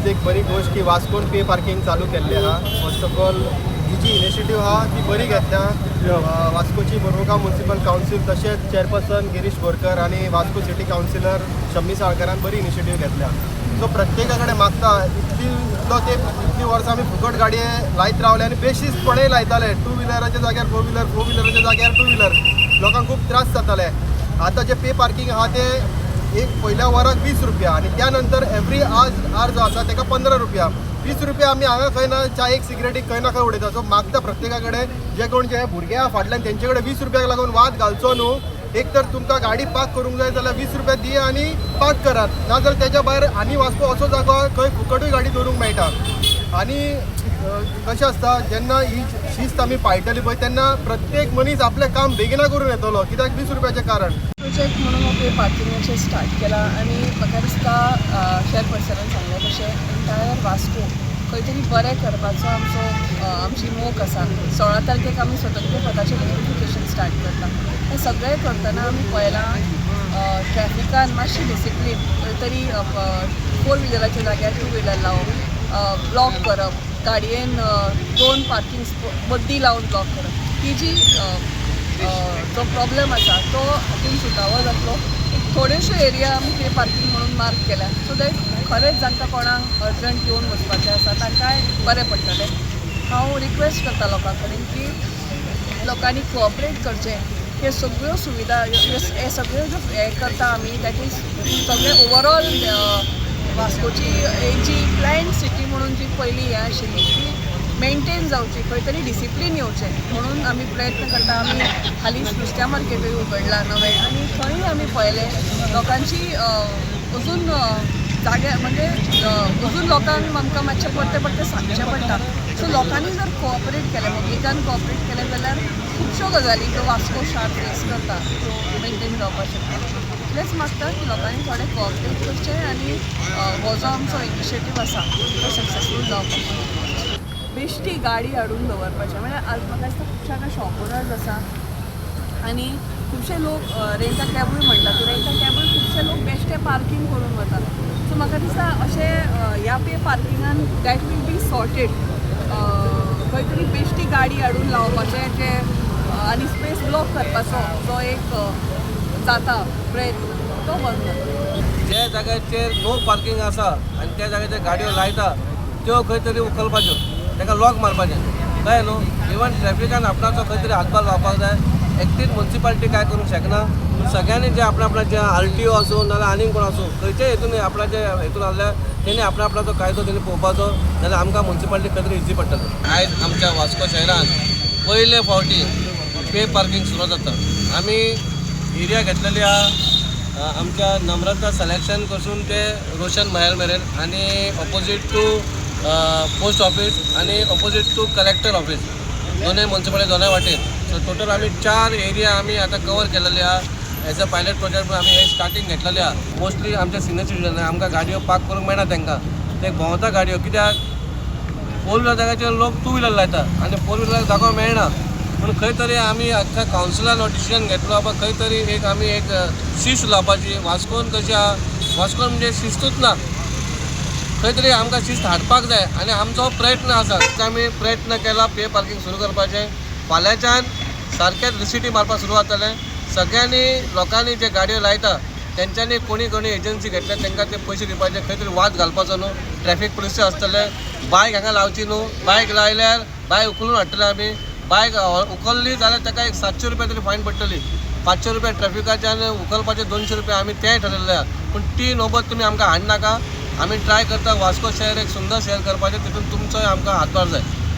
आज एक बरी गोष्ट की वास्कोन पे पार्किंग चालू केल्लें आहा. फर्स्ट ऑफ ऑल ही जी इनिशिएटीव आहा ती बरी घेतल्या. वास्कोची बोरमुगांव म्युनिसिपल कावन्सील तशेंच चेअरपर्सन गिरीश बोरकर आणि वास्को सिटी कावन्सिलर शम्मी साळकरान बरी इनिशिएटीव घेतल्या. सो प्रत्येका कडेन मागता इतली वर्सां आमी फुकट गाडये लायत रावले आनी बेशिस्तपणे लायताले. टू व्हिलराच्या जाग्यार फोर व्हिलराच्या जाग्यार टू व्हिलर. लोकांक खूब त्रास जाताले. आतां जे पे पार्किंग आहा ते एक पहिल्या वराक 20 रुपया आणि त्यानंतर एवरी आर जो आसा ताका 15 रुपया. 20 रुपया आमी हांगा खंय ना चायेक सिगरेटीक खंय ना खंय उडयता. सो मागता प्रत्येका कडेन जे कोण जे भुरगे आहा फाटल्यान तेंचे कडेन 20 रुपयाक लागून वाद घालचो न्हू. एक तर तुमकां गाडी पार्क करूंक जाय जाल्यार 20 रुपया दिया आनी पार्क करात. नाजाल्यार तेच्या भायर आनी वास्को असो जागो खंय फुकटूय गाडी दवरूंक मेळटा. आनी कशें आसता जेन्ना ही शिस्त आमी पाळटली पळय तेन्ना प्रत्येक मनीस आपलें काम बेगिना करून येतलो कित्याक 20 रुपयाचें कारण. प्रोजेक्ट म्हणून हो पे पार्किंगाचें स्टार्ट केला आनी म्हाका दिसता चेअरपर्सनान सांगलें तशें एंटायर वास्को खंय तरी बरें करपाचो आमची मोख आसा. 16 तारखेक आमी स्वतंत्र पदाचें नोटिफिकेशन स्टार्ट करता. हें सगळें करतना आमी पळयलां ट्रॅफिकान मातशी डिसिप्लीन खंय तरी फोर व्हिलराच्या जाग्यार टू व्हिलर लावप, ब्लॉक करप, गाडयेन 2 पार्किंग बद्दी लावन ब्लॉक करप. ही जी जो प्रॉब्लेम आसा तो हातून सुटावो जातलो. थोड्योश्यो एरिया आमी पे पार्किंग म्हणून मार्क केल्या सो दॅट खरेंच जांकां कोणाक अर्जंट येवन वचपाचें आसा तांकांय बरें पडटलें. हांव रिक्वेस्ट करता लोकां कडेन की लोकांनी कोऑपरेट करचें. हे सगळ्यो सुविधा हे सगळ्यो ज्यो हें करता आमी दॅट इज सगळें ओवरऑल वास्कोची जी प्लॅन्ड सिटी म्हणून जी पयली हें आशिल्ली ती मेंटेन जावची, खंय तरी डिसिप्लीन येवचें म्हणून आमी प्रयत्न करता. आमी हालींच नुस्त्या मार्केटूय उगडला नवें आनी थंय आमी पळयलें लोकांची अजून जाग्या म्हणजे अजून लोकांक आमकां मातशें परतें सांगचें पडटा. सो लोकांनी जर कोऑपरेट केलें पब्लिकान कोऑपरेट केलें जाल्यार खुबश्यो गजाली ज्यो वास्को शार फेस करता त्यो मेंटेन जावपाक शकता. इतलेंच मागता की लोकांनी थोडें कोऑपरेट करचें आनी हो जो आमचो इनिशिएटीव आसा तो सक्सेसफूल जावपाक. बेश्टी गाडी हाडून दवरपाचें म्हणजे आज म्हाका दिसता खुबशे हांगा शॉप ओनर्स आसा आनी खुबशे लोक रेंटा कॅबूय म्हणटा. रेंटा कॅबूय खुबशे लोक बेश्टे पार्किंग करून वतात. सो म्हाका दिसता अशें ह्या पे पार्किंगान दॅट वील बी सॉर्टेड. खंय तरी बेश्टी गाडी हाडून लावपाचें जे आनी स्पेस ब्लॉक करपाचो जो एक जाता प्रयत्न तो बंद जाता. ज्या जाग्याचेर नो पार्किंग आसा आनी त्या जाग्याचेर गाडयो लायता त्यो खंय तरी उखलपाच्यो, ताका लॉक मारपाचें कळ्ळें न्हू. इवन ट्रॅफिकान आपणाचो खंय तरी हातभार लावपाक जाय. एकटीच म्युन्सिपालिटी काय करूंक शकना. सगळ्यांनी जे आपणाचे RTO आसूं नाल्यार आनीक कोण आसूं खंयच्याय हेतून आपणाचे हेतून आसल्यार तेणी आपणाचो कायदो तेणी पळोवपाचो जाल्यार आमकां म्युन्सिपालिटी खंय तरी इजी पडटलें. आयज आमच्या वास्को शहरान पयले फावटी पे पार्किंग सुरू जाता. आमी एरिया घेतलेली आहा आमच्या नम्रता सिलेक्शन पासून ते रोशन महल मेरेन आनी ऑपोजीट टू पोस्ट ऑफिस आनी ऑपोजीट टू कलेक्टर ऑफिस दोनूय म्युन्सिपालिटी दोनूय वाटेन. सो टोटल आमी 4 एरिया आमी आतां कवर केलेले आहा. एज अ पायलट प्रोजेक्ट म्हणून आमी हे स्टार्टींग घेतलेले आहा. मोस्टली आमच्या सिनियर सिटीजन आमकां गाडयो पार्क करूंक मेळना तांकां. ते भोंवता गाडयो कित्याक फोर व्हिलर जाग्याचेर लोक टू व्हिलर लायता आनी फोर व्हिलर जागो मेळना. पूण खंय तरी आमी आख्या कावन्सिलान हो डिसिजन घेतलो बाबा खंय तरी एक शिस्त लावपाची. वास्कोन कशी आहा वास्कोन म्हणजे शिस्तूच ना. खंय तरी आमकां शिस्त हाडपाक जाय आनी आमचो प्रयत्न आसा. आमी प्रयत्न केला पे पार्किंग सुरू करपाचें. फाल्यांच्यान सारकेंच रिसिटी मारपाक सुरू जातलें. सगळ्यांनी लोकांनी जे गाडयो लायता तेंच्यांनी कोणी एजन्सी घेतल्या तांकां ते पयशे दिवपाचे. खंय तरी वाद घालपाचो न्हू. ट्रॅफीक पुलीस आसतले. बायक हांगा लावची न्हू. बायक लायल्यार बायक उखलून हाडटले आमी. बायक उखलली जाल्यार ताका एक 700 रुपया तरी फायन पडटली. 500 रुपया ट्रॅफिकाच्यान उखलपाचे 200 रुपया आमी तेंय ठरयल्लें आहा. पूण ती नोबत तुमी आमकां हाडनाका. आमी ट्राय करता वास्को शहर एक सुंदर शहर करपाचें. तितून तुमचोय आमकां हातभार जाय.